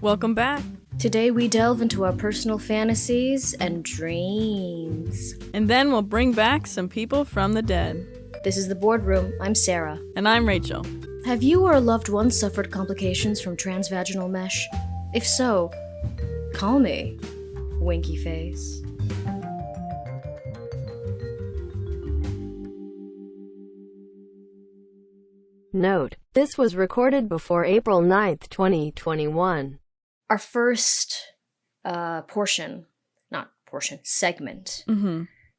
Welcome back. Today we delve into our personal fantasies and dreams. And then we'll bring back some people from the dead. This is the Boredroom. I'm Sara. And I'm Rachel. Have you or a loved one suffered complications from transvaginal mesh? If so, call me. Winky face. Note: this was recorded before April 9th, 2021. Our first segment,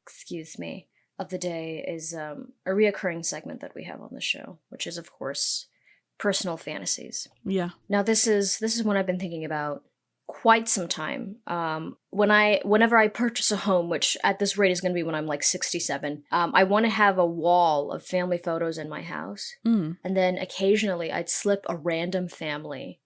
excuse me, of the day is a reoccurring segment that we have on the show, which is, of course, personal fantasies. Yeah. Now, this is one I've been thinking about quite some time. Whenever I purchase a home, which at this rate is going to be when I'm like 67, I want to have a wall of family photos in my house. And then occasionally I'd slip a random family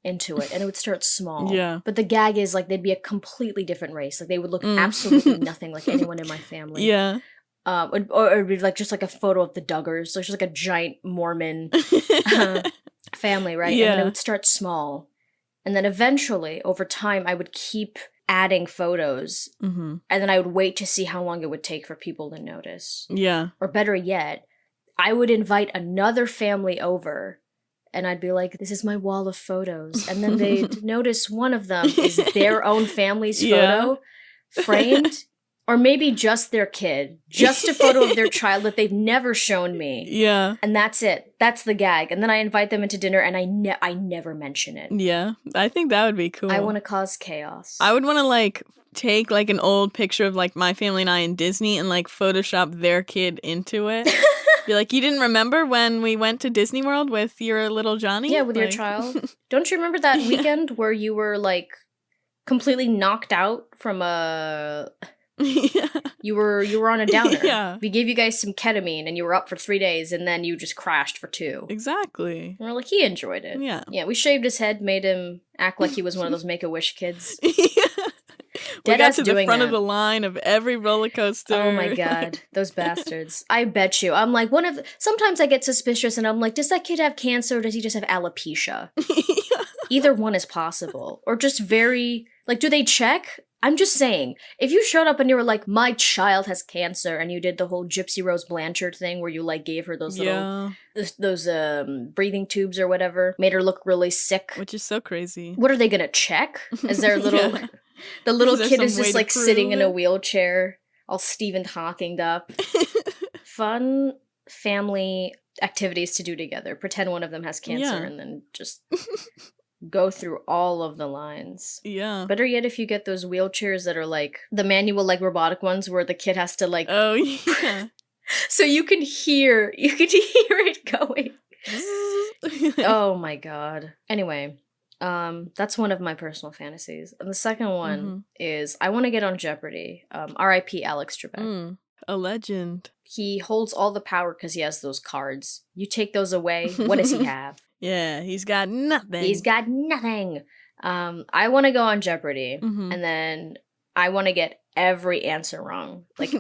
into it, and it would start small. Yeah. But the gag is, like, they'd be a completely different race. Like, they would look absolutely nothing like anyone in my family. Yeah. Or it'd be like just like a photo of the Duggars. So it's just like a giant Mormon family, right? Yeah. And then it would start small. And then eventually, over time, I would keep adding photos. And then I would wait to see how long it would take for people to notice. Yeah. Or better yet, I would invite another family over. And I'd be like, this is my wall of photos. And then they'd notice one of them is their own family's photo framed. Or maybe just their kid. Just a photo of their child that they've never shown me. Yeah. And that's it. That's the gag. And then I invite them into dinner and I never mention it. Yeah. I think that would be cool. I want to cause chaos. I would want to, like, take, like, an old picture of, like, my family and I in Disney and, like, Photoshop their kid into it. Be like, you didn't remember when we went to Disney World with your little Johnny? Yeah, with your child. Don't you remember that weekend where you were, like, completely knocked out from a... Yeah. You were on a downer. Yeah. We gave you guys some ketamine and you were up for 3 days and then you just crashed for 2. Exactly. And we're like, he enjoyed it. Yeah. Yeah, we shaved his head, made him act like he was one of those Make-A-Wish kids. Yeah. We got to the front that. of the line of every roller coaster. Oh my god, those bastards. I bet you. I'm like, sometimes I get suspicious and I'm like, does that kid have cancer or does he just have alopecia? Yeah. Either one is possible. Or just very, like, do they check? I'm just saying, if you showed up and you were like, my child has cancer, and you did the whole Gypsy Rose Blanchard thing where you, like, gave her those little, those breathing tubes or whatever, made her look really sick. Which is so crazy. What are they gonna check? Is there little, the little kid is just, like, sitting in a wheelchair, all Stephen Hawkinged up. Fun family activities to do together. Pretend one of them has cancer and then just... go through all of the lines. Yeah. Better yet if you get those wheelchairs that are like the manual, like robotic ones where the kid has to like... Oh, yeah. So you can hear it going. Oh my god. Anyway, that's one of my personal fantasies. And the second one is I want to get on Jeopardy. R.I.P. Alex Trebek. A legend. He holds all the power because he has those cards. You take those away, what does he have? Yeah, he's got nothing. He's got nothing. I want to go on Jeopardy, and then I want to get every answer wrong. Like,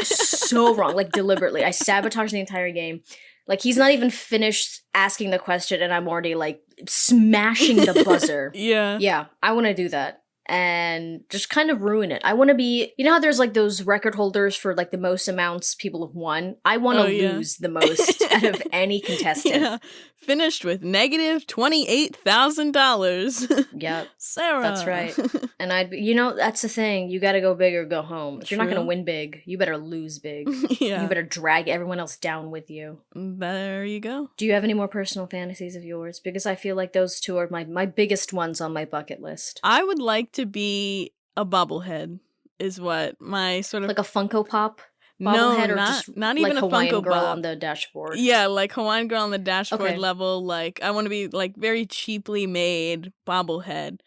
so wrong. Like, deliberately. I sabotage the entire game. Like, he's not even finished asking the question, and I'm already, like, smashing the buzzer. Yeah. Yeah, I want to do that. And just kind of ruin it. I want to be... You know how there's, like, those record holders for, like, the most amounts people have won? I want to lose the most out of any contestant. Yeah. Finished with negative $28,000. Yep. Sara. That's right. And I'd be... You know, that's the thing. You gotta go big or go home. If you're not gonna win big, you better lose big. Yeah. You better drag everyone else down with you. There you go. Do you have any more personal fantasies of yours? Because I feel like those two are my biggest ones on my bucket list. I would like to be a bobblehead, is what my sort of... Like a Funko Pop? No, or not just even like a Hawaiian Funko Girl Pop. on the dashboard. Yeah, like Hawaiian Girl on the dashboard Okay. level. Like, I want to be, like, very cheaply made bobblehead.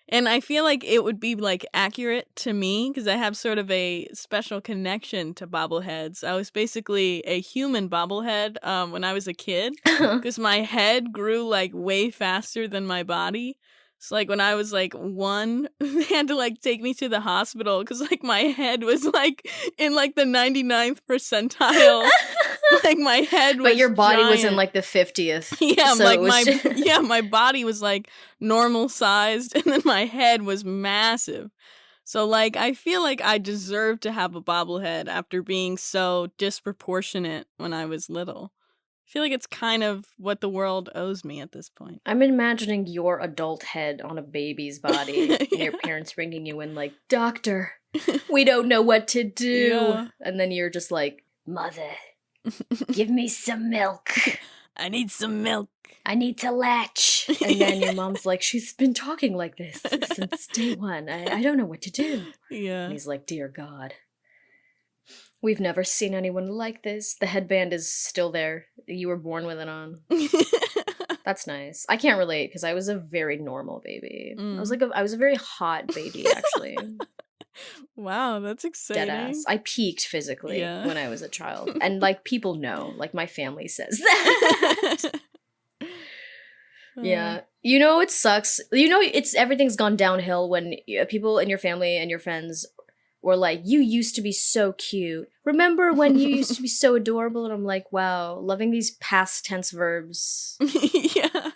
And I feel like it would be, like, accurate to me because I have sort of a special connection to bobbleheads. I was basically a human bobblehead when I was a kid because my head grew, like, way faster than my body. So, like, when I was, like, 1, they had to, like, take me to the hospital because, like, my head was, like, in, like, the 99th percentile Like my head was But your body was in giant. like the 50th. Yeah, so like it was my body was like normal sized, and then my head was massive. So like I feel like I deserve to have a bobblehead after being so disproportionate when I was little. I feel like it's kind of what the world owes me at this point. I'm imagining your adult head on a baby's body and your Yeah. parents bringing you in like, "Doctor, we don't know what to do." Yeah. And then you're just like, "Mother, give me some milk. I need some milk. I need to latch." And then your mom's like, "She's been talking like this since day one. I don't know what to do." And Yeah. he's like, "Dear God, we've never seen anyone like this. The headband is still there. You were born with it on." That's nice. I can't relate because I was a very normal baby. I was a very hot baby, actually. Wow, that's exciting. Deadass. I peaked physically Yeah. when I was a child. And like people know, like my family says that. Yeah. You know it sucks. You know everything's gone downhill when people in your family and your friends were like, "You used to be so cute. Remember when you used to be so adorable?" And I'm like, wow, loving these past tense verbs. Yeah.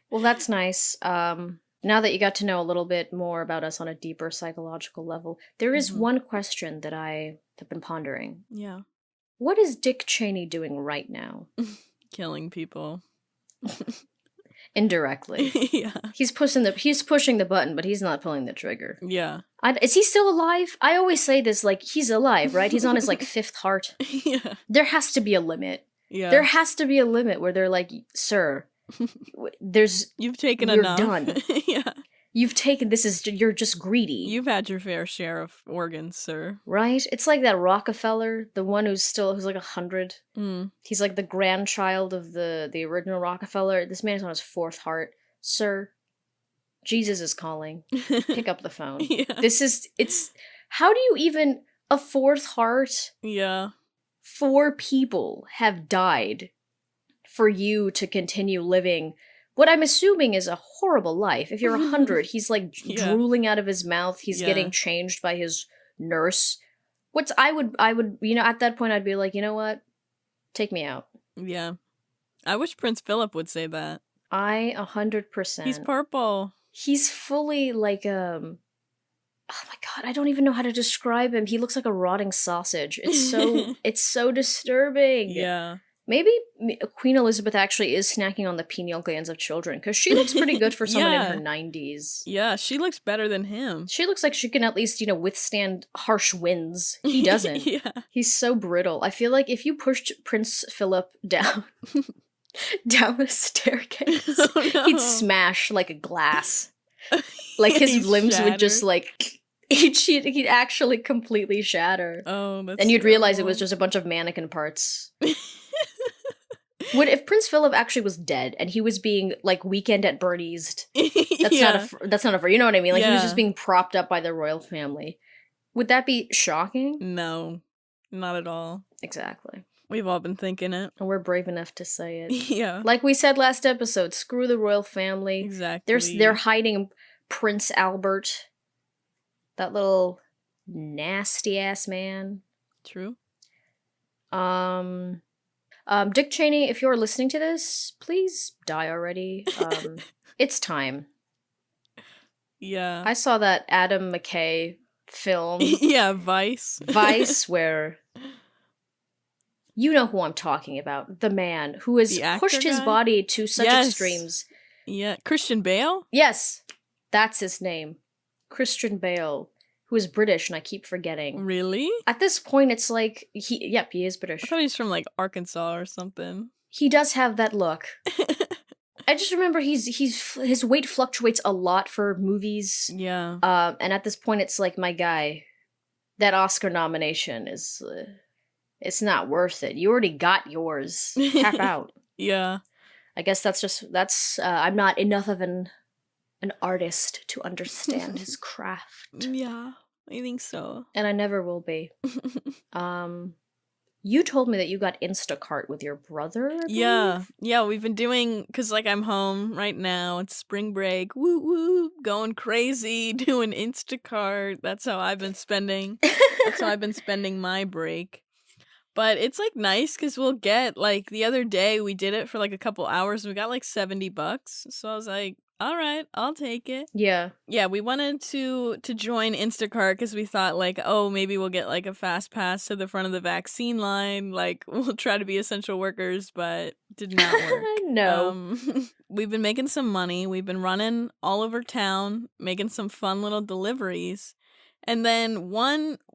Well, that's nice. Now that you got to know a little bit more about us on a deeper psychological level, there is one question that I have been pondering. Yeah. What is Dick Cheney doing right now? Killing people. Indirectly. Yeah. He's pushing the button, but he's not pulling the trigger. Yeah. Is he still alive? I always say this, like, he's alive, right? He's on his, like, 5th heart. Yeah. There has to be a limit. Yeah. There has to be a limit where they're like, "Sir, You've taken you're enough. done. Yeah. You're just greedy." You've had your fair share of organs, sir. Right? It's like that Rockefeller, the one who's like 100. Mm. He's like the grandchild of the original Rockefeller. This man is on his 4th heart. "Sir, Jesus is calling. Pick up the phone." Yeah. How do you even, a 4th heart? Yeah. 4 people have died for you to continue living what I'm assuming is a horrible life. If you're 100, he's like drooling out of his mouth. He's getting changed by his nurse. I would, at that point, I'd be like, "You know what? Take me out." Yeah. I wish Prince Philip would say that. 100%. He's purple. He's fully like, oh my God, I don't even know how to describe him. He looks like a rotting sausage. It's so disturbing. Yeah. Maybe Queen Elizabeth actually is snacking on the pineal glands of children, because she looks pretty good for someone in her 90s. Yeah, she looks better than him. She looks like she can at least, withstand harsh winds. He doesn't. Yeah. He's so brittle. I feel like if you pushed Prince Philip down a staircase, he'd smash like a glass. Like his limbs would just like... He'd actually completely shatter. Oh, that's and you'd realize it was just a bunch of mannequin parts. If Prince Philip actually was dead and he was being like Weekend at Bernie's, that's not a you know what I mean? Like he was just being propped up by the royal family. Would that be shocking? No, not at all. Exactly. We've all been thinking it. And we're brave enough to say it. Yeah. Like we said last episode, screw the royal family. Exactly. They're hiding Prince Albert. That little nasty ass man. True. Dick Cheney, if you're listening to this, please die already. It's time. Yeah. I saw that Adam McKay film. Yeah, Vice. Vice, where... You know who I'm talking about. The man who has pushed his body to such extremes. Yeah. Christian Bale? Yes. That's his name. Christian Bale, who is British, and I keep forgetting. Really? At this point, it's like, he is British. I thought he was from, like, Arkansas or something. He does have that look. I just remember his weight fluctuates a lot for movies. Yeah. And at this point, it's like, my guy, that Oscar nomination is... it's not worth it. You already got yours. Tap out. Yeah. I guess that's I'm not enough of an artist to understand his craft. Yeah, I think so. And I never will be. You told me that you got Instacart with your brother, I believe? Yeah, we've been doing, because, like, I'm home right now, it's spring break, woo woo, going crazy, doing Instacart. That's how I've been spending my break. But it's like nice because we'll get like the other day we did it for like a couple hours and we got like $70. So I was like, all right, I'll take it. Yeah. Yeah, we wanted to join Instacart because we thought like, oh, maybe we'll get like a fast pass to the front of the vaccine line. Like we'll try to be essential workers, but did not work. No. We've been making some money. We've been running all over town, making some fun little deliveries. And then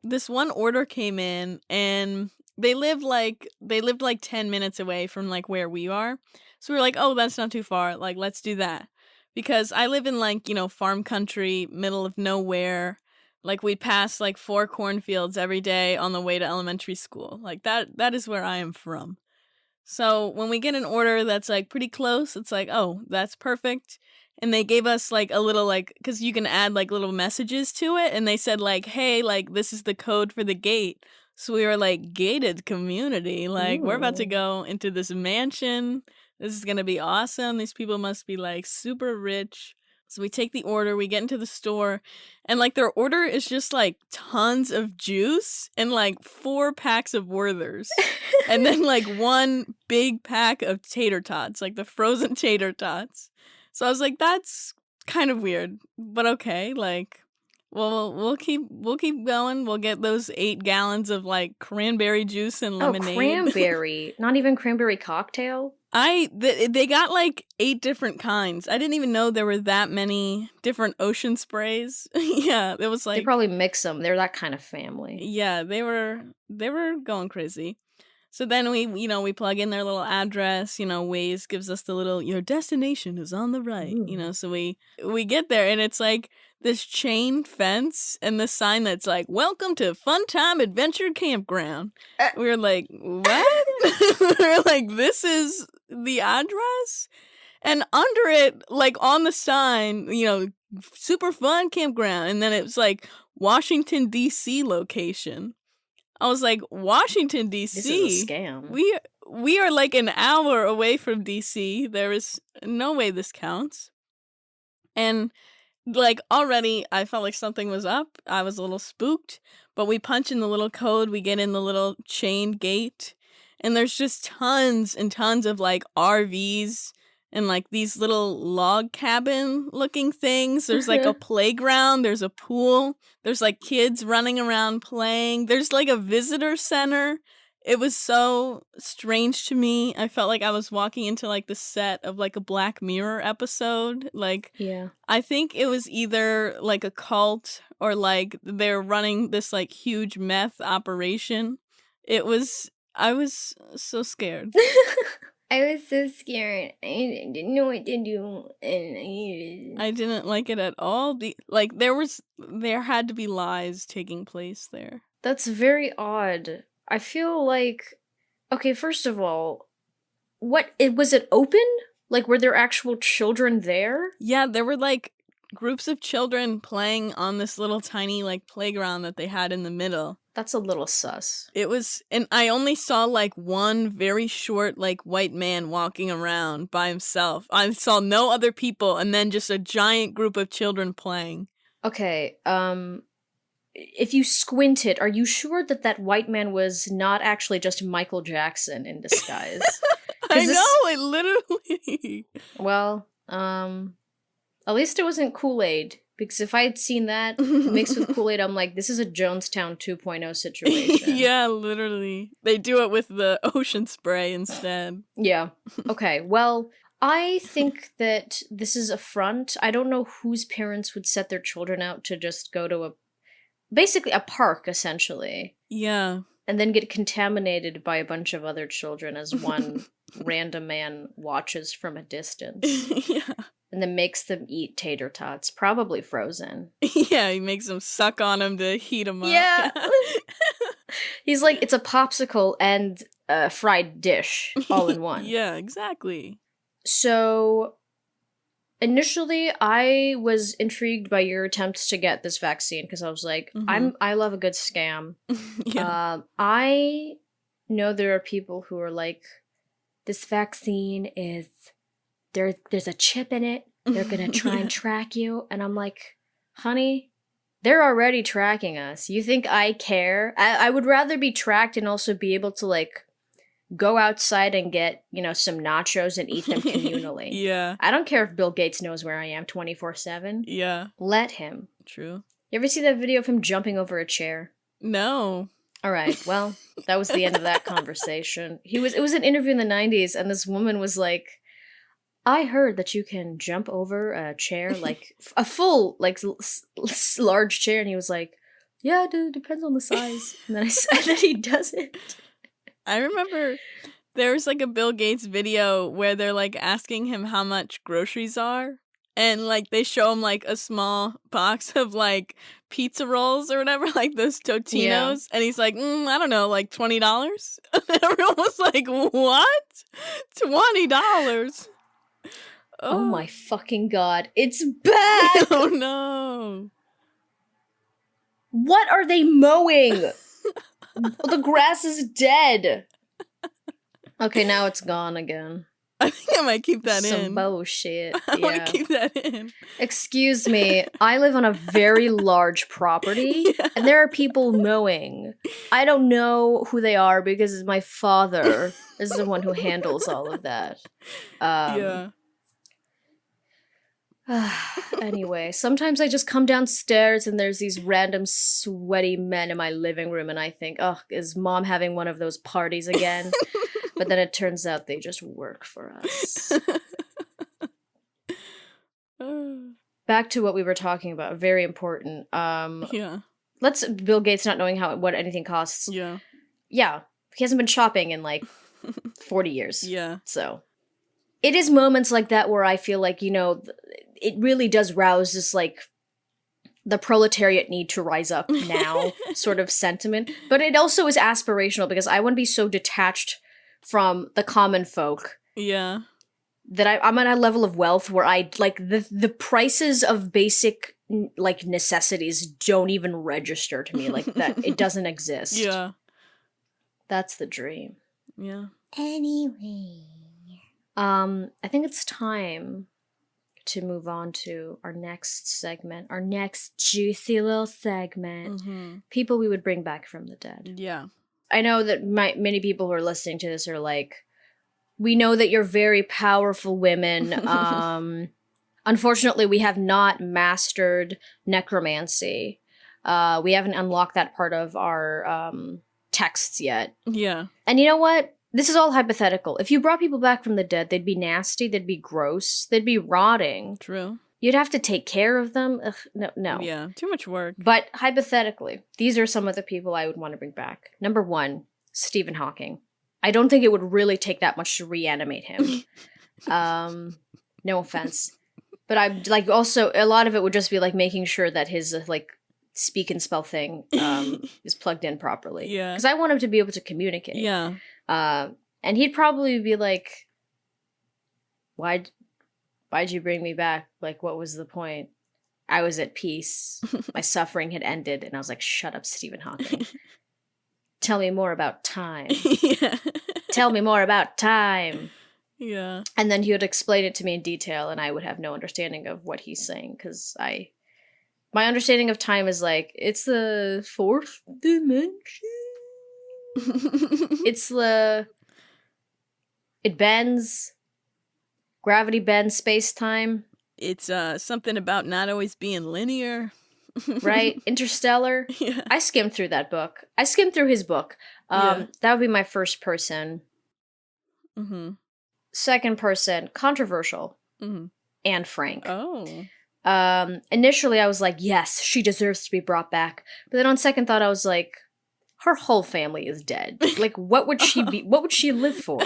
this one order came in and they lived like 10 minutes away from like where we are. So we were like, "Oh, that's not too far. Like let's do that." Because I live in like, farm country, middle of nowhere. Like we'd pass like 4 cornfields every day on the way to elementary school. Like that is where I am from. So when we get an order that's like pretty close, it's like, oh, that's perfect. And they gave us like a little like, because you can add like little messages to it. And they said like, hey, like this is the code for the gate. So we were like, gated community. Like we're about to Ooh. go into this mansion. This is going to be awesome. These people must be like super rich. So we take the order, we get into the store, and like their order is just like tons of juice and like 4 packs of Werthers. And then like 1 big pack of tater tots, like the frozen tater tots. So I was like, that's kind of weird, but okay. Like, well, we'll keep going. We'll get those 8 gallons of like cranberry juice and Oh, lemonade. cranberry. Not even cranberry cocktail? They got like 8 different kinds. I didn't even know there were that many different ocean sprays. Yeah, it was They like probably mix them. They're that kind of family. yeah, they were going crazy. So then we plug in their little address, Waze gives us the little your destination is on the right, Ooh. so we get there and it's like this chain fence and the sign that's like welcome to Funtime Adventure Campground. We were like, what? We were like, this is the address? And under it, like on the sign, super fun campground, and then it was like Washington D.C. location. I was like, Washington This is a D.C. scam. We are like an hour away from D.C. There is no way this counts. And like already I felt like something was up. I was a little spooked, but we punch in the little code, we get in the little chained gate, and there's just tons and tons of like RVs and like these little log cabin looking things. There's like a playground, there's a pool, there's like kids running around playing. There's like a visitor center. It was so strange to me. I felt like I was walking into like the set of like a Black Mirror episode. Like Yeah. I think it was either like a cult or like they're running this like huge meth operation. I was so scared. I was so scared. I didn't know what to do. And I didn't like it at all. There had to be lies taking place there. That's very odd. I feel like, okay, first of all, was it open? Like, were there actual children there? Yeah, there were like groups of children playing on this little tiny like playground that they had in the middle. That's a little sus. It was, and I only saw like one very short like white man walking around by himself. I saw no other people, and then just a giant group of children playing. Okay, if you squinted, are you sure that that white man was not actually just Michael Jackson in disguise? I know, it literally. Well, at least it wasn't Kool-Aid, because if I had seen that mixed with Kool-Aid, I'm like, this is a Jonestown 2.0 situation. Yeah, literally. They do it with the ocean spray instead. Yeah. Okay, well, I think that this is a front. I don't know whose parents would set their children out to just go to basically a park, essentially. Yeah. And then get contaminated by a bunch of other children as one random man watches from a distance. Yeah. And then makes them eat tater tots, probably frozen. Yeah, he makes them suck on them to heat them up. Yeah. He's like, it's a popsicle and a fried dish all in one. Yeah, exactly. So initially, I was intrigued by your attempts to get this vaccine because I was like, I love a good scam. Yeah. I know there are people who are like, this vaccine is there's a chip in it. They're gonna try and track you, and I'm like, honey, They're already tracking us. You think I care? I would rather be tracked and also be able to, like, go outside and get, some nachos and eat them communally. Yeah. I don't care if Bill Gates knows where I am 24/7. Yeah. Let him. True. You ever see that video of him jumping over a chair? No. All right, well, that was the end of that conversation. It was an interview in the 90s, and this woman was like, I heard that you can jump over a chair, like a full, like, large chair, and he was like, yeah, it depends on the size. And then I said that he doesn't. I remember there was like a Bill Gates video where they're like asking him how much groceries are. And like they show him like a small box of like pizza rolls or whatever, like those Totinos. Yeah. And he's like, I don't know, like $20. And everyone was like, what? $20? Oh my fucking god. It's bad! Oh no. What are they mowing? The grass is dead. Okay, now it's gone again. I think I might keep that Some in. bullshit. I want Yeah. to keep that in. Excuse me, I live on a very large property, and there are people mowing. I don't know who they are because my father is the one who handles all of that. Yeah. Anyway, sometimes I just come downstairs and there's these random sweaty men in my living room, and I think, oh, is mom having one of those parties again? But then it turns out they just work for us. Back to what we were talking about, very important. Yeah. Let's Bill Gates not knowing what anything costs. Yeah. Yeah, he hasn't been shopping in like 40 years. Yeah. So it is moments like that where I feel like, it really does rouse this like the proletariat need to rise up now sort of sentiment. But it also is aspirational because I want to be so detached from the common folk. Yeah. That I'm at a level of wealth where I like the prices of basic like necessities don't even register to me, like that it doesn't exist. Yeah. That's the dream. Yeah. Anyway, I think it's time to move on to our next segment, our next juicy little segment. Mm-hmm. People we would bring back from the dead. Yeah. I know that many people who are listening to this are like, we know that you're very powerful women. Unfortunately, we have not mastered necromancy. We haven't unlocked that part of our texts yet. Yeah. And you know what? This is all hypothetical. If you brought people back from the dead, they'd be nasty, they'd be gross, they'd be rotting. True. You'd have to take care of them. Ugh, no. Yeah. Too much work. But hypothetically, these are some of the people I would want to bring back. Number 1, Stephen Hawking. I don't think it would really take that much to reanimate him. No offense. But I like also a lot of it would just be like making sure that his like speak and spell thing is plugged in properly. Yeah. Because I want him to be able to communicate. Yeah. And he'd probably be like, why'd you bring me back? Like, what was the point? I was at peace. My suffering had ended. And I was like, shut up, Stephen Hawking. Tell me more about time. Yeah. Tell me more about time. Yeah. And then he would explain it to me in detail, and I would have no understanding of what he's saying, because my understanding of time is like, it's the 4th dimension. It bends. Gravity bends space-time. It's something about not always being linear. Right? Interstellar. Yeah. I skimmed through that book. I skimmed through his book. Yeah. That would be my first person. Mm-hmm. Second person, controversial. Mm-hmm. Anne Frank. Oh. Initially I was like, yes, she deserves to be brought back. But then on second thought, I was like, her whole family is dead. Like, what would she be? What would she live for?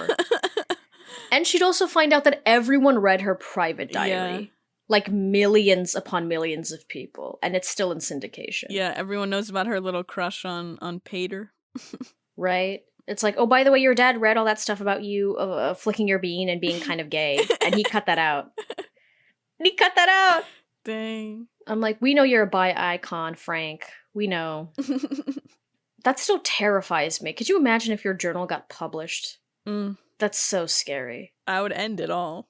And she'd also find out that everyone read her private diary. Yeah. Like millions upon millions of people. And it's still in syndication. Yeah, everyone knows about her little crush on Pater. Right? It's like, oh, by the way, your dad read all that stuff about you flicking your bean and being kind of gay. And he cut that out. He cut that out! Dang. I'm like, we know you're a bi icon, Frank. We know. That still terrifies me. Could you imagine if your journal got published? Mm. That's so scary. I would end it all.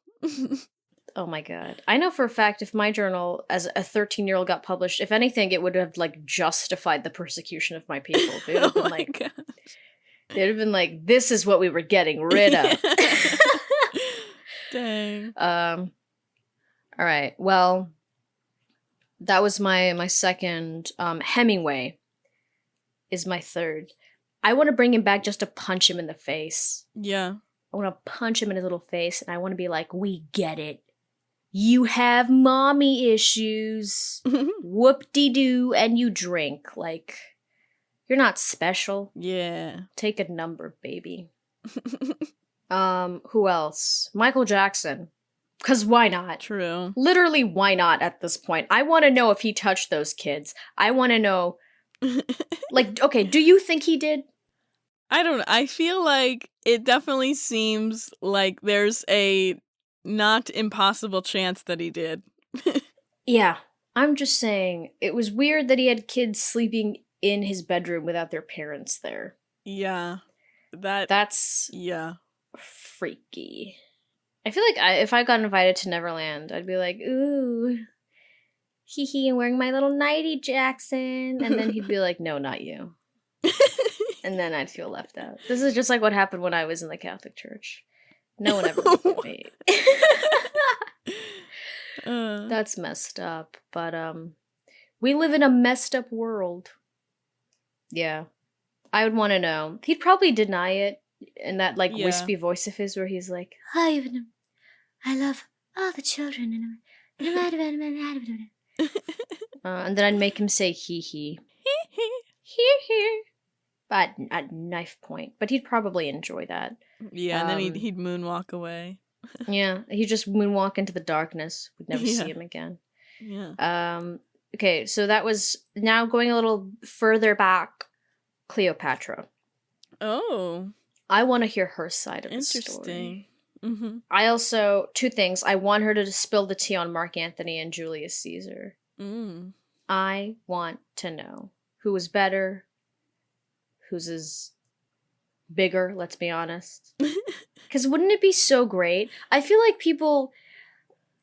Oh my god. I know for a fact if my journal as a 13-year-old got published, if anything, it would have like justified the persecution of my people. They would have been like, God. they'd have been like, this is what we were getting rid of. Dang. All right. Well, that was my second. Hemingway is my third. I want to bring him back just to punch him in the face. Yeah. I want to punch him in his little face, and I want to be like, we get it. You have mommy issues. Whoop-de-doo, and you drink. Like, you're not special. Yeah. Take a number, baby. Who else? Michael Jackson. Because why not? True. Literally, why not at this point? I want to know if he touched those kids. I want to know, like, okay, do you think he did? I don't know. I feel like it definitely seems like there's a not impossible chance that he did. Yeah. I'm just saying, it was weird that he had kids sleeping in his bedroom without their parents there. Yeah. That's yeah. freaky. I feel like if I got invited to Neverland, I'd be like, ooh, hee hee, I'm wearing my little nightie, Jackson. And then he'd be like, no, not you. And then I'd feel left out. This is just like what happened when I was in the Catholic Church. No one ever looked at me. That's messed up. But we live in a messed up world. Yeah. I would want to know. He'd probably deny it in that like wispy voice of his where he's like, hi, I love all the children. And then I'd make him say hee hee. Hee hee. But at knife point. But he'd probably enjoy that. Yeah, and then he'd moonwalk away. Yeah, he'd just moonwalk into the darkness. We'd never see him again. Yeah. Okay, so that was now going a little further back. Cleopatra. Oh. I want to hear her side of the story. Interesting. Mm-hmm. I also, two things. I want her to spill the tea on Mark Antony and Julius Caesar. I want to know who was better, whose is bigger, let's be honest. Because wouldn't it be so great? I feel like people...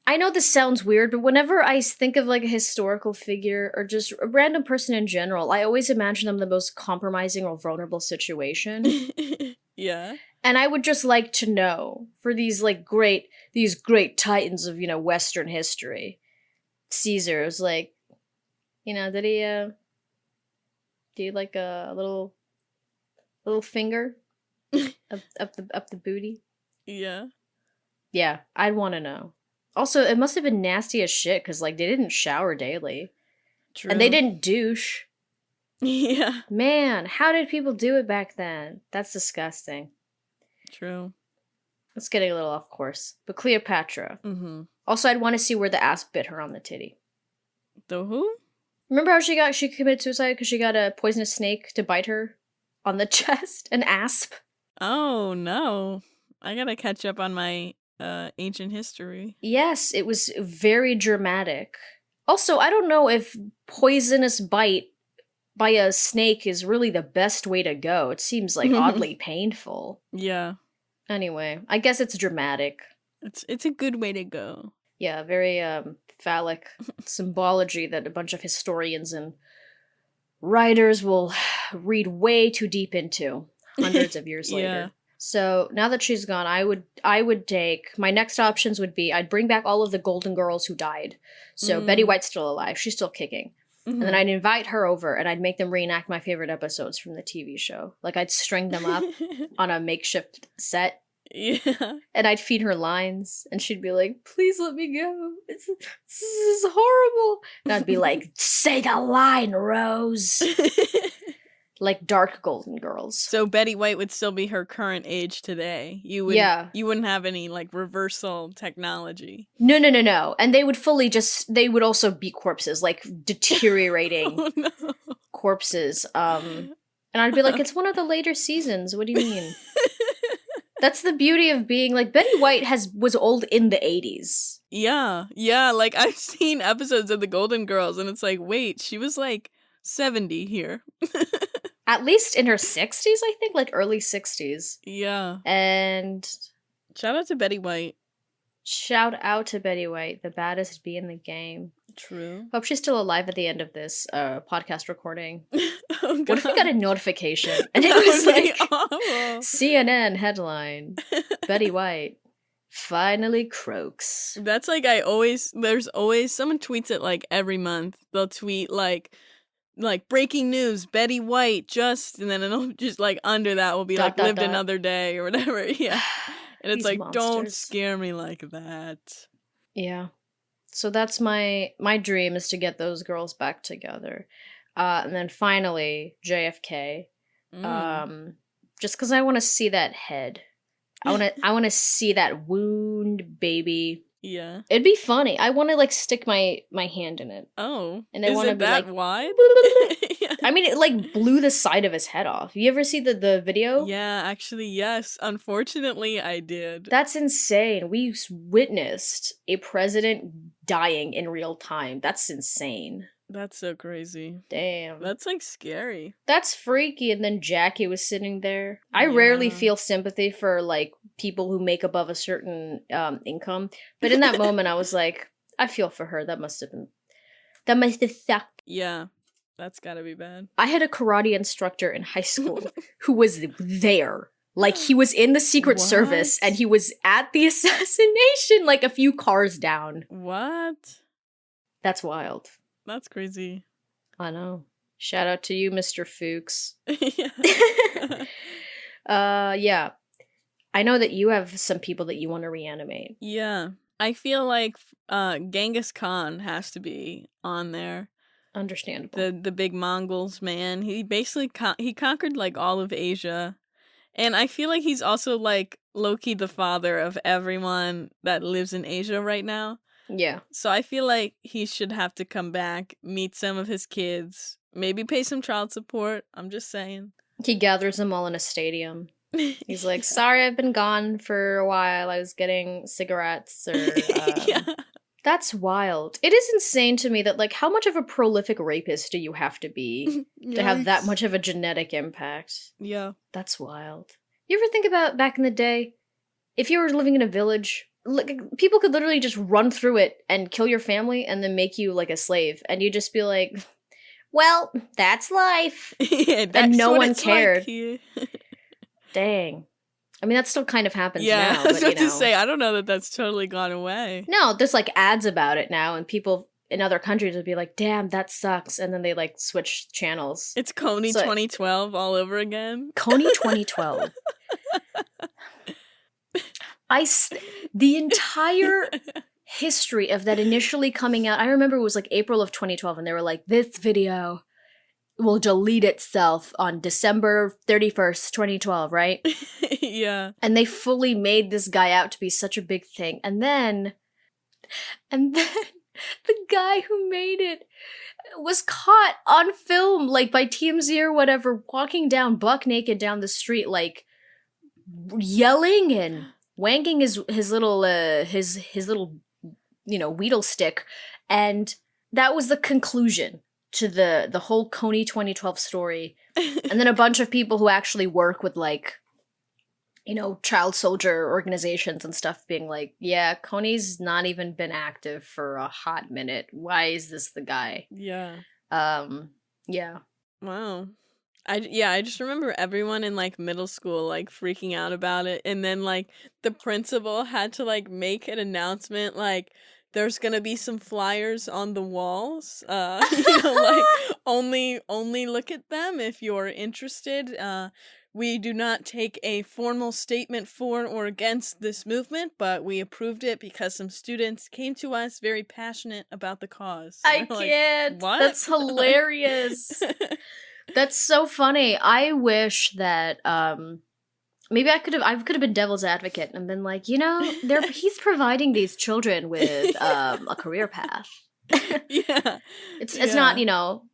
I know this sounds weird, but whenever I think of like a historical figure or just a random person in general, I always imagine them the most compromising or vulnerable situation. Yeah. And I would just like to know for these great titans of, Western history. Caesar was like, did he like a little finger up the booty? Yeah. Yeah, I'd want to know. Also, it must have been nasty as shit because they didn't shower daily. True. And they didn't douche. Yeah. Man, how did people do it back then? That's disgusting. True. Let's get a little off course. But Cleopatra. Mm-hmm. Also, I'd want to see where the asp bit her on the titty. The who? Remember how she committed suicide because she got a poisonous snake to bite her on the chest? An asp? Oh, no. I gotta catch up on my ancient history. Yes, it was very dramatic. Also, I don't know if poisonous bite by a snake is really the best way to go. It seems oddly painful. Yeah. Anyway, I guess it's dramatic. It's a good way to go. Yeah, very phallic symbology that a bunch of historians and writers will read way too deep into hundreds of years later. So now that she's gone, I would take my next options would be I'd bring back all of the Golden Girls who died. So Betty White's still alive; she's still kicking, and then I'd invite her over and I'd make them reenact my favorite episodes from the TV show. I'd string them up on a makeshift set, and I'd feed her lines, and she'd be like, "Please let me go. This is horrible," and I'd be like, "Say the line, Rose." Like dark Golden Girls. So Betty White would still be her current age today. You wouldn't have any reversal technology. No. And they would they would also be corpses, deteriorating corpses. And I'd be like, it's one of the later seasons. What do you mean? That's the beauty of being Betty White was old in the 80s. Yeah. I've seen episodes of the Golden Girls and it's wait, she was 70 here. At least in her 60s, I think, early 60s. Yeah. And shout out to Betty White. Shout out to Betty White, the baddest bee in the game. True. Hope she's still alive at the end of this podcast recording. Oh, What if we got a notification and it That was would be like awful. CNN headline, Betty White finally croaks. That's like there's always someone tweets it like every month. They'll tweet like breaking news, Betty White just, and then it'll just like under that will be Dot, like dot, lived dot. another day or whatever. Yeah. And it's These like, don't monsters. scare me like that. Yeah. So that's my dream, is to get those girls back together. And then finally, JFK. Just because I want to see that head. I want to see that wound baby. Yeah. It'd be funny. I want to like stick my hand in it. Oh. And I Is want to it be that like wide? Yeah. I mean, it like blew the side of his head off. You ever see the video? Yeah, actually, yes. Unfortunately, I did. That's insane. We witnessed a president dying in real time. That's insane. That's so crazy. Damn. That's like scary. That's freaky. And then Jackie was sitting there. I rarely Yeah. feel sympathy for like people who make above a certain income, but in that moment, I was like, I feel for her. That must have sucked. Yeah. That's gotta be bad. I had a karate instructor in high school who was there. Like, he was in the Secret What? Service and he was at the assassination, like a few cars down. What? That's wild. That's crazy. I know. Shout out to you, Mr. Fuchs. Yeah. Yeah. I know that you have some people that you want to reanimate. Yeah. I feel like Genghis Khan has to be on there. Understandable. The big Mongols, man. He basically he conquered like all of Asia. And I feel like he's also like low-key the father of everyone that lives in Asia right now. Yeah. So I feel like he should have to come back, meet some of his kids, maybe pay some child support. I'm just saying. He gathers them all in a stadium. He's like, sorry, I've been gone for a while. I was getting cigarettes or... Yeah. That's wild. It is insane to me that, like, how much of a prolific rapist do you have to be to have that Yikes. much of a genetic impact? Yeah. That's wild. You ever think about back in the day, if you were living in a village, like, people could literally just run through it and kill your family and then make you, like, a slave. And you'd just be like, well, that's life. Yeah, that's And no what one it's like cared. here. Dang. I mean, that still kind of happens Yeah, now. I was But, about to say, I don't know that that's totally gone away. No, there's like ads about it now, and people in other countries would be like, damn, that sucks. And then they like switch channels. It's Coney So- 2012 all over again. Coney 2012. The entire history of that initially coming out, I remember it was like April of 2012, and they were like, this video will delete itself on December 31st, 2012, right? Yeah. And they fully made this guy out to be such a big thing. And then the guy who made it was caught on film, like by TMZ or whatever, walking down buck naked down the street, like yelling and wanking his little Weedle stick. And that was the conclusion to the whole Coney 2012 story. And then a bunch of people who actually work with like, child soldier organizations and stuff being like, yeah, Coney's not even been active for a hot minute. Why is this the guy? Yeah. Yeah. Wow. I just remember everyone in like middle school like freaking out about it, and then like the principal had to like make an announcement like there's gonna be some flyers on the walls. Like only look at them if you're interested. We do not take a formal statement for or against this movement, but we approved it because some students came to us very passionate about the cause. I And we're like, can't. what? That's hilarious. That's so funny. I wish that maybe I could have been devil's advocate and been like, he's providing these children with a career path. Yeah. It's not,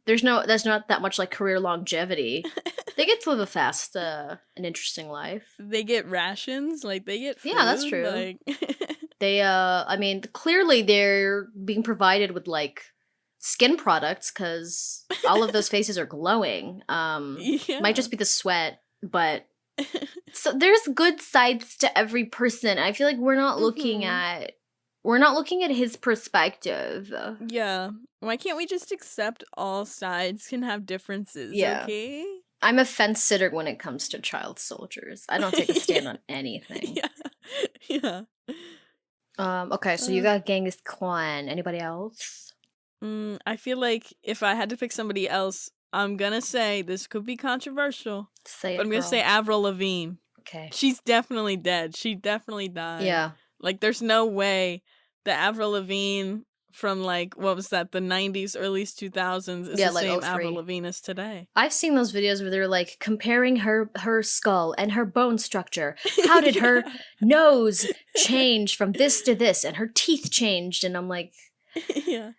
there's not that much like career longevity. They get to live a fast an interesting life. They get rations, like they get food. Yeah, that's true. Like They clearly they're being provided with like skin products because all of those faces are glowing. yeah. Might just be the sweat, but So there's good sides to every person. I feel like we're not looking at his perspective. Yeah. Why can't we just accept all sides can have differences, Yeah. okay? I'm a fence sitter when it comes to child soldiers. I don't take a stand on anything. Yeah. Okay, so you got Genghis Khan. Anybody else? I feel like if I had to pick somebody else, I'm gonna say this could be controversial. Say it, But I'm gonna say Avril Lavigne. Okay. She's definitely dead. She definitely died. Yeah. Like, there's no way that Avril Lavigne from, like, what was that, the 90s, early 2000s is the like same 03. Avril Lavigne as today. I've seen those videos where they're like comparing her skull and her bone structure. How did her nose change from this to this and her teeth changed? And I'm like, Yeah.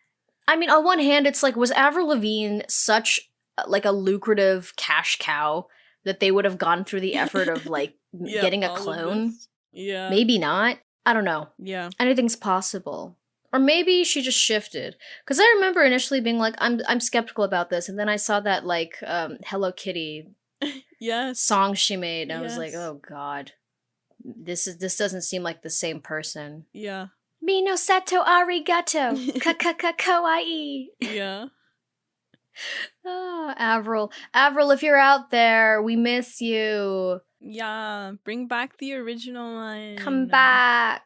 I mean, on one hand, it's like, was Avril Lavigne such like a lucrative cash cow that they would have gone through the effort of like getting a clone? Yeah. Maybe not. I don't know. Yeah. Anything's possible. Or maybe she just shifted. Because I remember initially being like, I'm skeptical about this. And then I saw that like Hello Kitty song she made. And I was like, oh God. This doesn't seem like the same person. Yeah. Mino sato arigato. Kawaii. Yeah. Oh, Avril. Avril, if you're out there, we miss you. Yeah. Bring back the original line. Come back.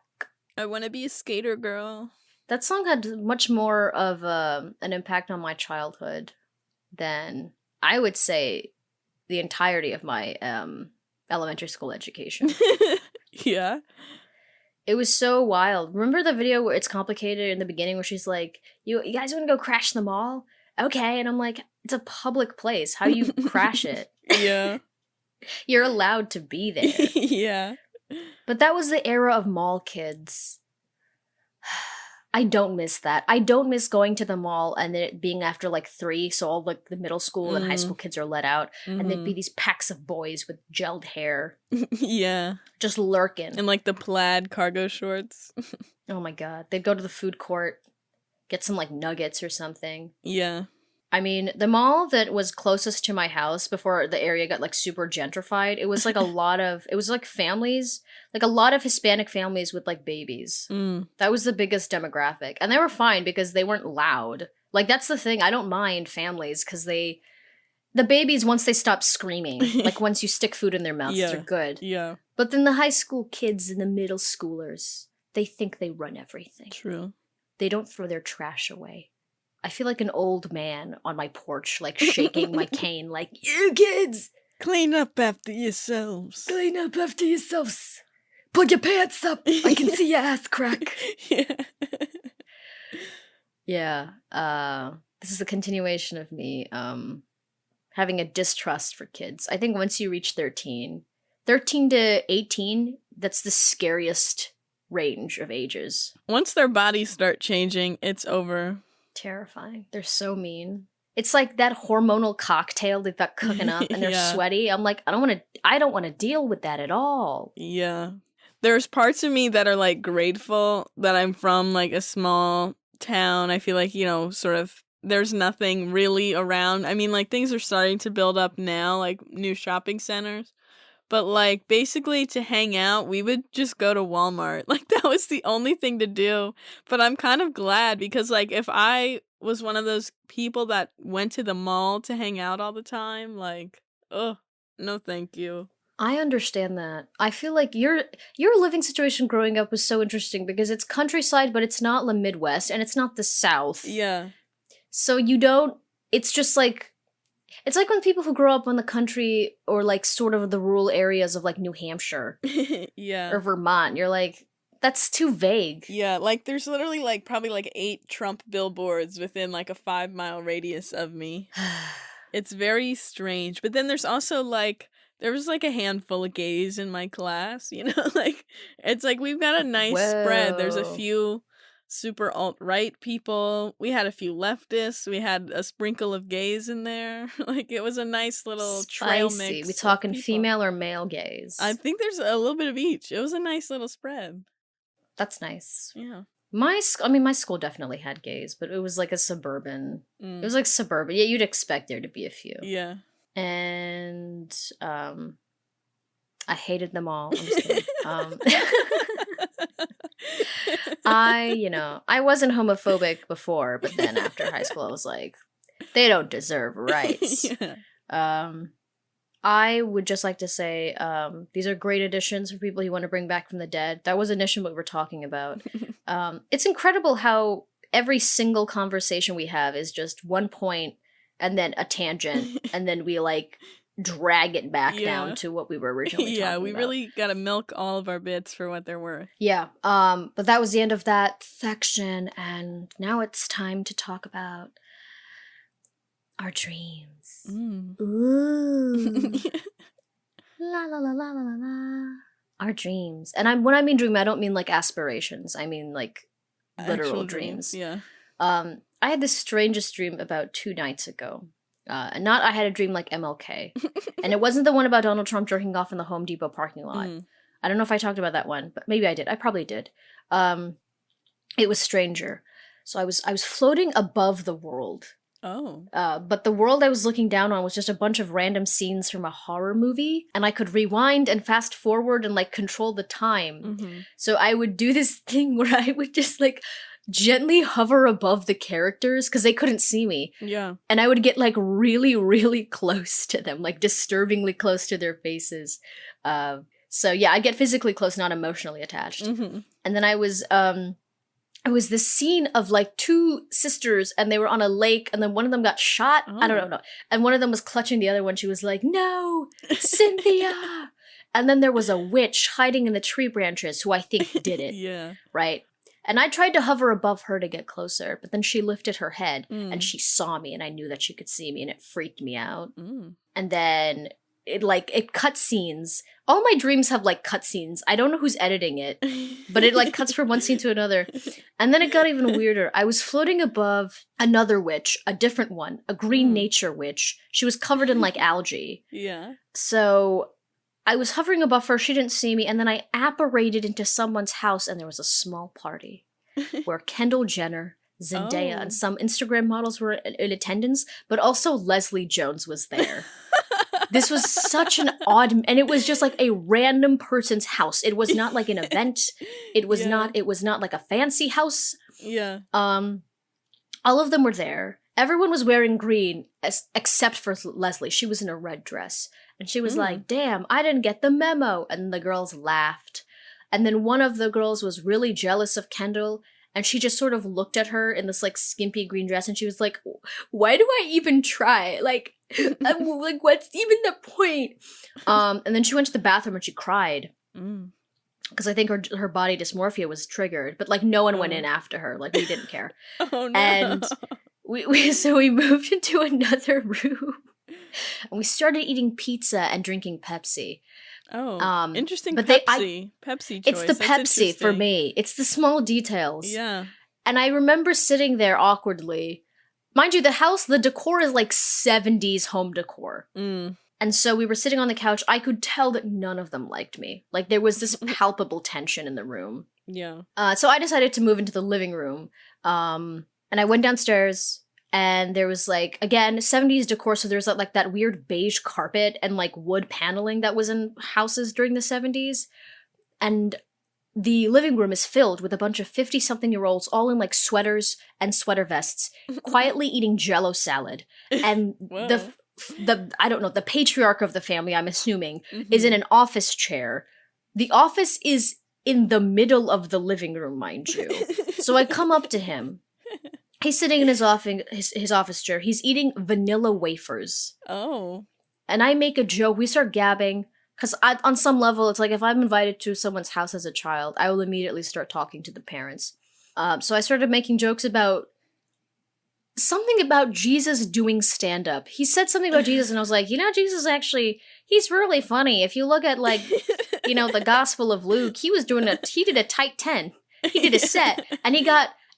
I want to be a skater girl. That song had much more of an impact on my childhood than, I would say, the entirety of my elementary school education. Yeah. It was so wild. Remember the video where it's complicated in the beginning where she's like, you guys want to go crash the mall? Okay. And I'm like, it's a public place. How do you crash it? Yeah. You're allowed to be there. Yeah. But that was the era of mall kids. I don't miss that. I don't miss going to the mall and it being after like 3, so all like the middle school and high school kids are let out, and there'd be these packs of boys with gelled hair. Yeah. Just lurking. And like the plaid cargo shorts. Oh my God. They'd go to the food court, get some like nuggets or something. Yeah. I mean, the mall that was closest to my house before the area got like super gentrified, it was like it was like families, like a lot of Hispanic families with like babies. That was the biggest demographic. And they were fine because they weren't loud. Like, that's the thing. I don't mind families because the babies, once they stop screaming, like once you stick food in their mouths, they're good. Yeah. But then the high school kids and the middle schoolers, they think they run everything. True. They don't throw their trash away. I feel like an old man on my porch, like shaking my cane, like, you kids! Clean up after yourselves. Clean up after yourselves. Pull your pants up. I can see your ass crack. Yeah. This is a continuation of me having a distrust for kids. I think once you reach 13 to 18, that's the scariest range of ages. Once their bodies start changing, it's over. Terrifying. They're so mean. It's like that hormonal cocktail they've got cooking up and they're sweaty. I'm like, I don't want to deal with that at all. Yeah. There's parts of me that are like grateful that I'm from like a small town. I feel like, sort of there's nothing really around. I mean, like things are starting to build up now, like new shopping centers. But like basically to hang out, we would just go to Walmart. Like that was the only thing to do. But I'm kind of glad because like if I was one of those people that went to the mall to hang out all the time, like, oh, no thank you. I understand that. I feel like your living situation growing up was so interesting because it's countryside, but it's not the Midwest and it's not the South. Yeah. So it's just like, it's like when people who grow up in the country or like sort of the rural areas of like New Hampshire or Vermont, you're like, that's too vague. Yeah, like there's literally like probably like 8 Trump billboards within like a 5-mile radius of me. It's very strange. But then there's also like, there was like a handful of gays in my class, like it's like we've got a nice spread. There's a few super alt-right people. We had a few leftists. We had a sprinkle of gays in there. Like it was a nice little trail mix. We talking female or male gays? I think there's a little bit of each. It was a nice little spread. That's nice. Yeah. My school definitely had gays, but it was like a suburban. It was like suburban. Yeah, you'd expect there to be a few. Yeah. And I hated them all. I'm just kidding. I wasn't homophobic before, but then after high school, I was like, they don't deserve rights. Yeah. I would just like to say, these are great additions for people you want to bring back from the dead. That was initially what we were talking about. It's incredible how every single conversation we have is just one point and then a tangent, and then we like drag it back down to what we were originally talking about. Yeah, we really gotta milk all of our bits for what they're worth. Yeah. But that was the end of that section, and now it's time to talk about our dreams. Ooh. La la la la la la la. Our dreams. And when I mean dream, I don't mean like aspirations. I mean like literal Actual dreams. Yeah. I had the strangest dream about 2 nights ago. And not I had a dream like MLK. And it wasn't the one about Donald Trump jerking off in the Home Depot parking lot. I don't know if I talked about that one, but maybe I did. I probably did. It was stranger. So I was floating above the world. Oh. But the world I was looking down on was just a bunch of random scenes from a horror movie, and I could rewind and fast forward and like control the time. So I would do this thing where I would just like gently hover above the characters because they couldn't see me. Yeah. And I would get like really, really close to them, like disturbingly close to their faces. So yeah, I get physically close, not emotionally attached. And then I was it was this scene of like 2 sisters, and they were on a lake, and then one of them got shot. I don't know. And one of them was clutching the other one. She was like, "No, Cynthia." And then there was a witch hiding in the tree branches who I think did it. Yeah. Right? And I tried to hover above her to get closer, but then she lifted her head and she saw me, and I knew that she could see me, and it freaked me out. And then it cut scenes. All my dreams have like cut scenes. I don't know who's editing it, but it like cuts from one scene to another. And then it got even weirder. I was floating above another witch, a different one, a green nature witch. She was covered in like algae. Yeah. So I was hovering above her. She didn't see me. And then I apparated into someone's house, and there was a small party where Kendall Jenner, Zendaya, and some Instagram models were in attendance, but also Leslie Jones was there. This was such an odd, and it was just like a random person's house. It was not like an event. It was not like a fancy house. Yeah. All of them were there. Everyone was wearing green except for Leslie. She was in a red dress. And she was like, "Damn, I didn't get the memo." And the girls laughed. And then one of the girls was really jealous of Kendall, and she just sort of looked at her in this like skimpy green dress, and she was like, "Why do I even try? Like, like what's even the point?" And then she went to the bathroom and she cried. Because I think her body dysmorphia was triggered, but like no one went in after her. Like we didn't care. Oh no. And so we moved into another room, and we started eating pizza and drinking Pepsi. Oh, interesting. But Pepsi choice. It's the Pepsi for me. It's the small details. Yeah. And I remember sitting there awkwardly. Mind you, the decor is like 70s home decor. And so we were sitting on the couch. I could tell that none of them liked me. Like there was this palpable tension in the room. Yeah. So I decided to move into the living room. And I went downstairs, and there was like, again, 70s decor. So there's like that weird beige carpet and like wood paneling that was in houses during the 70s. And the living room is filled with a bunch of 50-something-year-olds all in like sweaters and sweater vests, quietly eating Jell-O salad. And the I don't know, the patriarch of the family, I'm assuming, is in an office chair. The office is in the middle of the living room, mind you. So I come up to him. He's sitting in his office chair. He's eating vanilla wafers. Oh. And I make a joke. We start gabbing. Because on some level, it's like if I'm invited to someone's house as a child, I will immediately start talking to the parents. So I started making jokes about something about Jesus doing stand-up. He said something about Jesus, and I was like, Jesus actually, he's really funny. If you look at like, the Gospel of Luke, he did a tight 10. He did a set,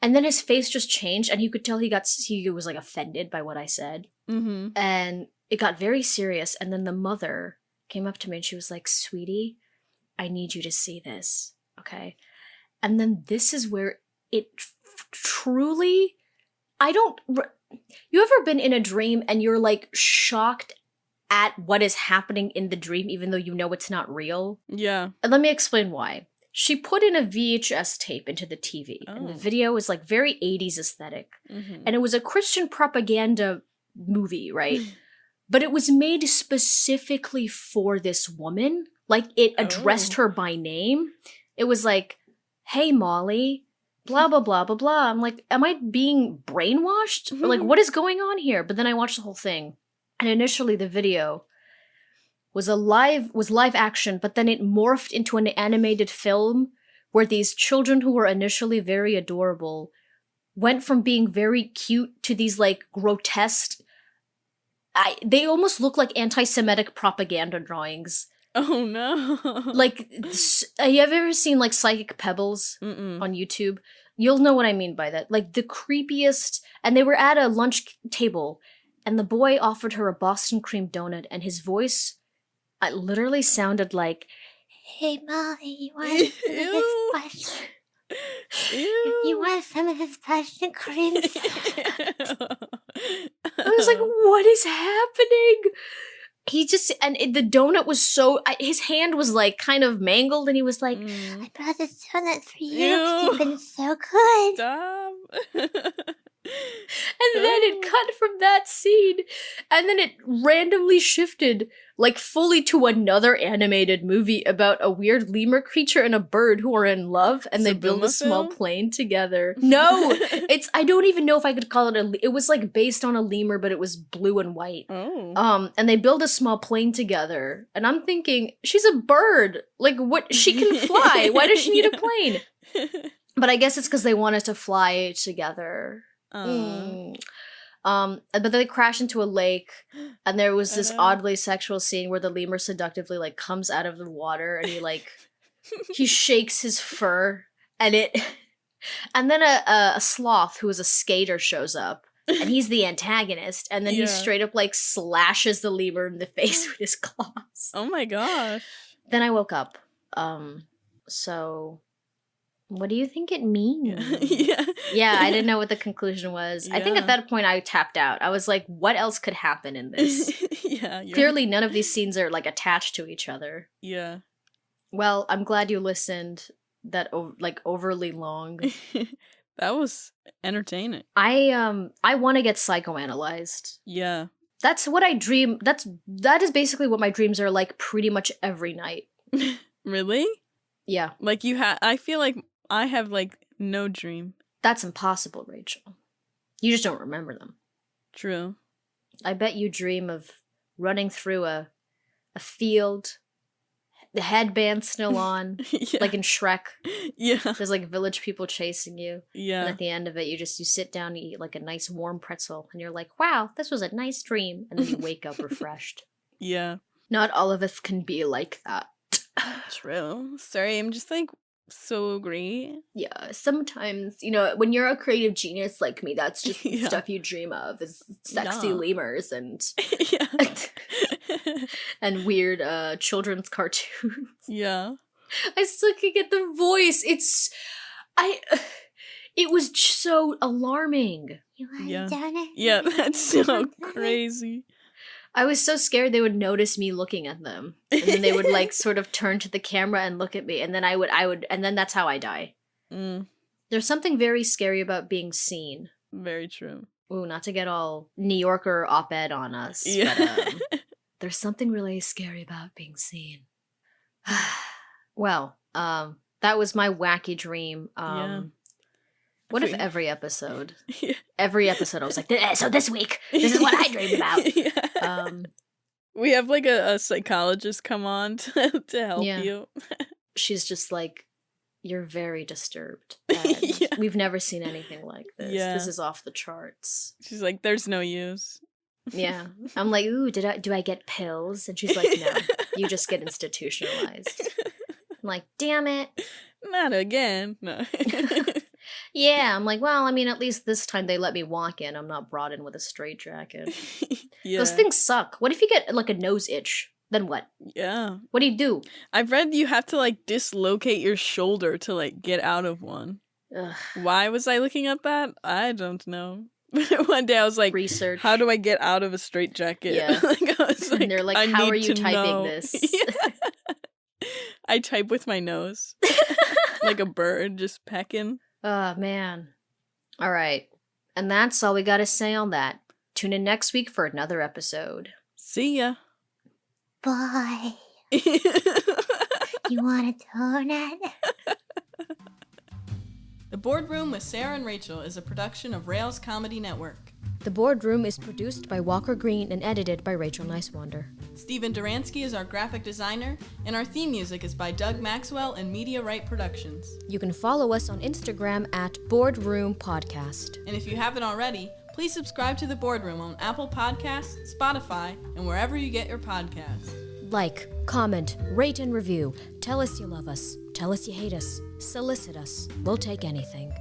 and then his face just changed, and you could tell he was like offended by what I said. And it got very serious, and then the mother came up to me and she was like, "Sweetie, I need you to see this, okay?" And then this is where it truly, you ever been in a dream and you're like shocked at what is happening in the dream, even though you know it's not real. Yeah. And let me explain why. She put in a VHS tape into the TV, and the Oh. video was like very 80s aesthetic. Mhm. And it was a Christian propaganda movie, right? But it was made specifically for this woman. Like, it addressed her by name. It was like, hey, Molly, blah, blah, blah, blah, blah. I'm like, am I being brainwashed? Or like, what is going on here? But then I watched the whole thing. And initially the video was live action, but then it morphed into an animated film where these children who were initially very adorable went from being very cute to these like grotesque. They almost look like anti-Semitic propaganda drawings. Oh no. Like, have you ever seen like Psychic Pebbles on YouTube? You'll know what I mean by that. Like the creepiest, and they were at a lunch table, and the boy offered her a Boston cream donut, and his voice, it literally sounded like, "Hey Molly, you want some of this Boston? You want some of this Boston cream?" I was like, "What is happening?" He just, and the donut was so, his hand was like kind of mangled, and he was like, "I brought this donut for you because you've been so good." Stop. And then it cut from that scene, and then it randomly shifted, like fully to another animated movie about a weird lemur creature and a bird who are in love, and they build a small plane together. No, I don't even know if I could call it it was like based on a lemur, but it was blue and white. Oh. And they build a small plane together, and I'm thinking, she's a bird. Like, what? She can fly. Why does she need a plane? But I guess it's because they wanted to fly together. But they crash into a lake, and there was this oddly sexual scene where the lemur seductively like comes out of the water, and he like he shakes his fur, and then a sloth who is a skater shows up, and he's the antagonist, and then he straight up like slashes the lemur in the face with his claws. Oh my gosh. Then I woke up. So what do you think it means? Yeah, I didn't know what the conclusion was. I think at that point I tapped out. I was like, what else could happen in this? Clearly none of these scenes are like attached to each other. Yeah. Well, I'm glad you listened that like overly long. That was entertaining. I want to get psychoanalyzed. Yeah. That's what I dream. That is basically what my dreams are like pretty much every night. Really? Yeah. Like I feel like I have like no dream. That's impossible, Rachel. You just don't remember them. True. I bet you dream of running through a field, the headband still on, like in Shrek. Yeah. There's like village people chasing you. Yeah. And at the end of it, you sit down and eat like a nice warm pretzel, and you're like, wow, this was a nice dream. And then you wake up refreshed. Yeah. Not all of us can be like that. True. Sorry, I'm just like so great. Yeah, sometimes, when you're a creative genius like me, that's just the stuff you dream of, is sexy lemurs and and weird children's cartoons. Yeah. I still can get the voice. It was so alarming. You Yeah. done it? Yeah, that's so crazy. I was so scared they would notice me looking at them. And then they would like sort of turn to the camera and look at me, and then I would and then that's how I die. There's something very scary about being seen. Very true. Ooh, not to get all New Yorker op-ed on us. Yeah. But, there's something really scary about being seen. Well, that was my wacky dream. What if every episode I was like, so this week, this is what I dreamed about. We have like a psychologist come on to help you. She's just like, you're very disturbed. We've never seen anything like this. This is off the charts. She's like, there's no use. Yeah. I'm like, ooh, do I get pills? And she's like, no, you just get institutionalized. I'm like, damn it. Not again. No. Yeah, I'm like, well, I mean, at least this time they let me walk in. I'm not brought in with a straitjacket. Those things suck. What if you get like a nose itch? Then what? Yeah. What do you do? I've read you have to like dislocate your shoulder to like get out of one. Ugh. Why was I looking at that? I don't know. One day I was like, research. how do I get out of a straitjacket? Yeah. Like, I was like, And they're like, I how need are you to typing know. this? Yeah. I type with my nose. Like a bird just pecking. Oh, man. All right. And that's all we got to say on that. Tune in next week for another episode. See ya. Bye. You want a donut? The Boredroom with Sara and Rachel is a production of Rails Comedy Network. The Boredroom is produced by Walker Green and edited by Rachel Nicewander. Stephen Duranske is our graphic designer, and our theme music is by Doug Maxwell and Media Right Productions. You can follow us on Instagram at Boredroom Podcast. And if you haven't already, please subscribe to The Boredroom on Apple Podcasts, Spotify, and wherever you get your podcasts. Like, comment, rate, and review. Tell us you love us. Tell us you hate us. Solicit us. We'll take anything.